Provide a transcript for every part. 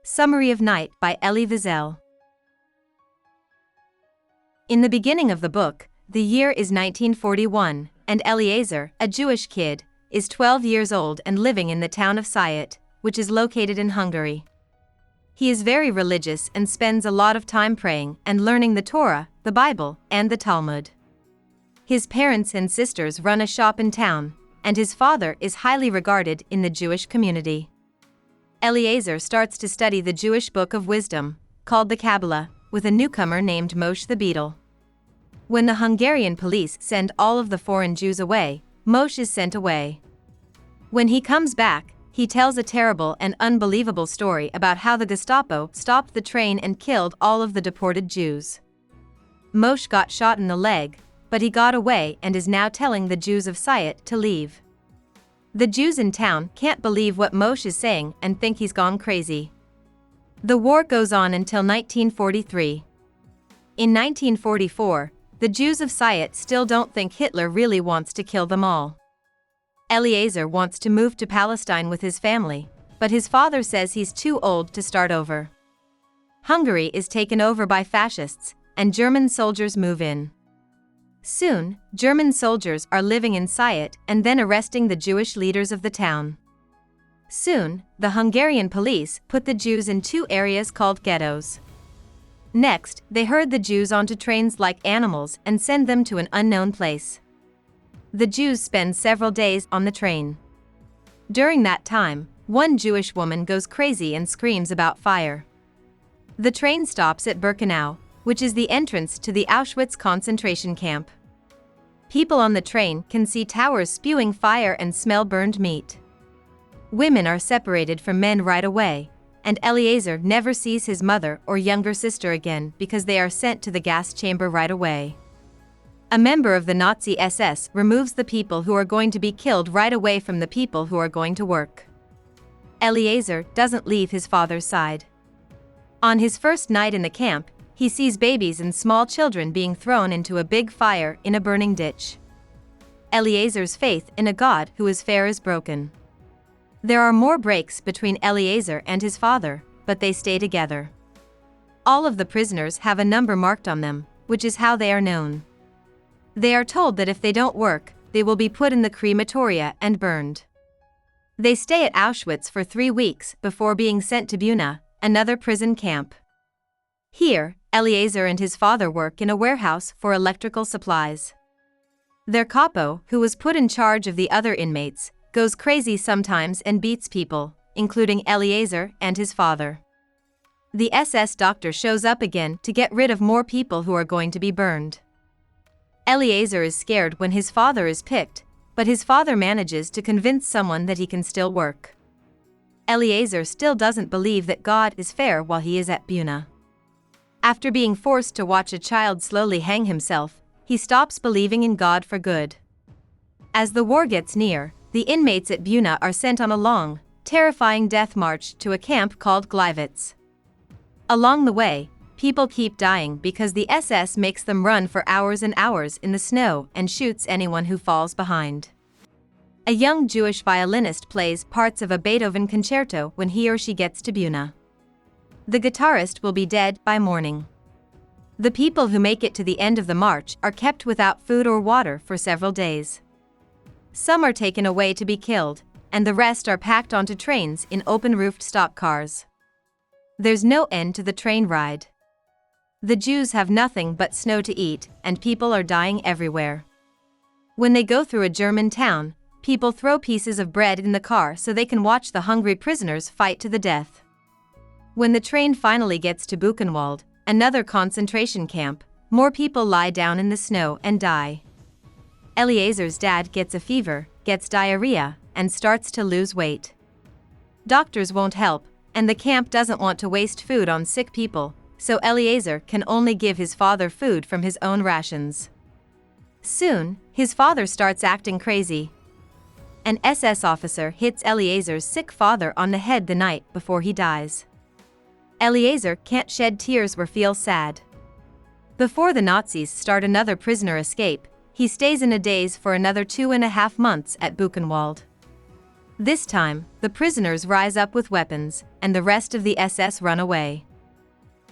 Summary of Night by Elie Wiesel. In the beginning of the book, the year is 1941, and Eleazar, a Jewish kid, is 12 years old and living in the town of Sziget, which is located in Hungary. He is very religious and spends a lot of time praying and learning the Torah, the Bible, and the Talmud. His parents and sisters run a shop in town, and his father is highly regarded in the Jewish community. Eleazar starts to study the Jewish book of wisdom, called the Kabbalah, with a newcomer named Moshe the Beetle. When the Hungarian police send all of the foreign Jews away, Moshe is sent away. When he comes back, he tells a terrible and unbelievable story about how the Gestapo stopped the train and killed all of the deported Jews. Moshe got shot in the leg, but he got away and is now telling the Jews of Sziget to leave. The Jews in town can't believe what Moshe is saying and think he's gone crazy. The war goes on until 1943. In 1944, the Jews of Sziget still don't think Hitler really wants to kill them all. Eleazar wants to move to Palestine with his family, but his father says he's too old to start over. Hungary is taken over by fascists, and German soldiers move in. Soon, German soldiers are living in Sziget and then arresting the Jewish leaders of the town. Soon, the Hungarian police put the Jews in two areas called ghettos. Next, they herd the Jews onto trains like animals and send them to an unknown place. The Jews spend several days on the train. During that time, one Jewish woman goes crazy and screams about fire. The train stops at Birkenau, which is the entrance to the Auschwitz concentration camp. People on the train can see towers spewing fire and smell burned meat. Women are separated from men right away, and Eleazar never sees his mother or younger sister again because they are sent to the gas chamber right away. A member of the Nazi SS removes the people who are going to be killed right away from the people who are going to work. Eleazar doesn't leave his father's side. On his first night in the camp, he sees babies and small children being thrown into a big fire in a burning ditch. Eleazar's faith in a God who is fair is broken. There are more breaks between Eleazar and his father, but they stay together. All of the prisoners have a number marked on them, which is how they are known. They are told that if they don't work, they will be put in the crematoria and burned. They stay at Auschwitz for 3 weeks before being sent to Birkenau, another prison camp. Here, Eleazar and his father work in a warehouse for electrical supplies. Their capo, who was put in charge of the other inmates, goes crazy sometimes and beats people, including Eleazar and his father. The SS doctor shows up again to get rid of more people who are going to be burned. Eleazar is scared when his father is picked, but his father manages to convince someone that he can still work. Eleazar still doesn't believe that God is fair while he is at Birkenau. After being forced to watch a child slowly hang himself, he stops believing in God for good. As the war gets near, the inmates at Birkenau are sent on a long, terrifying death march to a camp called Gliwice. Along the way, people keep dying because the SS makes them run for hours and hours in the snow and shoots anyone who falls behind. A young Jewish violinist plays parts of a Beethoven concerto when he or she gets to Birkenau. The guitarist will be dead by morning. The people who make it to the end of the march are kept without food or water for several days. Some are taken away to be killed, and the rest are packed onto trains in open-roofed stock cars. There's no end to the train ride. The Jews have nothing but snow to eat, and people are dying everywhere. When they go through a German town, people throw pieces of bread in the car so they can watch the hungry prisoners fight to the death. When the train finally gets to Buchenwald, another concentration camp, more people lie down in the snow and die. Eleazar's dad gets a fever, gets diarrhea, and starts to lose weight. Doctors won't help, and the camp doesn't want to waste food on sick people, so Eleazar can only give his father food from his own rations. Soon, his father starts acting crazy. An SS officer hits Eleazar's sick father on the head the night before he dies. Eleazar can't shed tears or feel sad. Before the Nazis start another prisoner escape, he stays in a daze for another 2.5 months at Buchenwald. This time, the prisoners rise up with weapons, and the rest of the SS run away.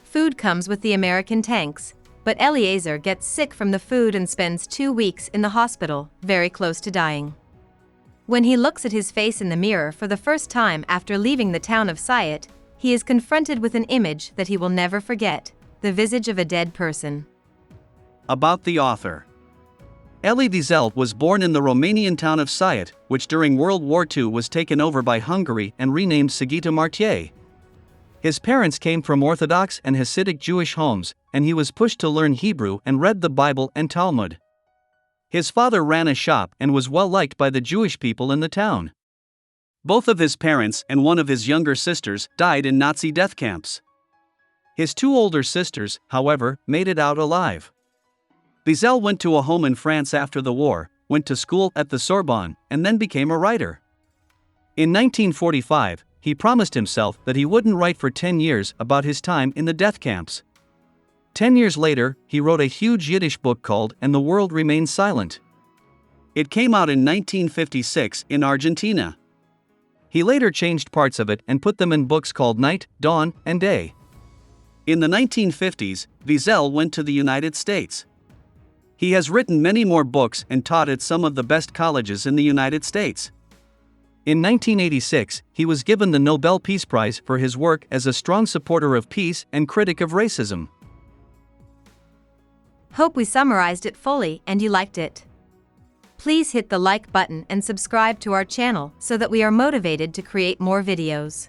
Food comes with the American tanks, but Eleazar gets sick from the food and spends 2 weeks in the hospital, very close to dying. When he looks at his face in the mirror for the first time after leaving the town of Syatt, he is confronted with an image that he will never forget, the visage of a dead person. About the author. Elie Wiesel was born in the Romanian town of Syatt, which during World War II was taken over by Hungary and renamed Sighetu Martyr. His parents came from Orthodox and Hasidic Jewish homes, and he was pushed to learn Hebrew and read the Bible and Talmud. His father ran a shop and was well liked by the Jewish people in the town. Both of his parents and one of his younger sisters died in Nazi death camps. His 2 older sisters, however, made it out alive. Wiesel went to a home in France after the war, went to school at the Sorbonne, and then became a writer. In 1945, he promised himself that he wouldn't write for 10 years about his time in the death camps. 10 years later, he wrote a huge Yiddish book called And the World Remains Silent. It came out in 1956 in Argentina. He later changed parts of it and put them in books called Night, Dawn, and Day. In the 1950s, Wiesel went to the United States. He has written many more books and taught at some of the best colleges in the United States. In 1986, he was given the Nobel Peace Prize for his work as a strong supporter of peace and critic of racism. Hope we summarized it fully and you liked it. Please hit the like button and subscribe to our channel so that we are motivated to create more videos.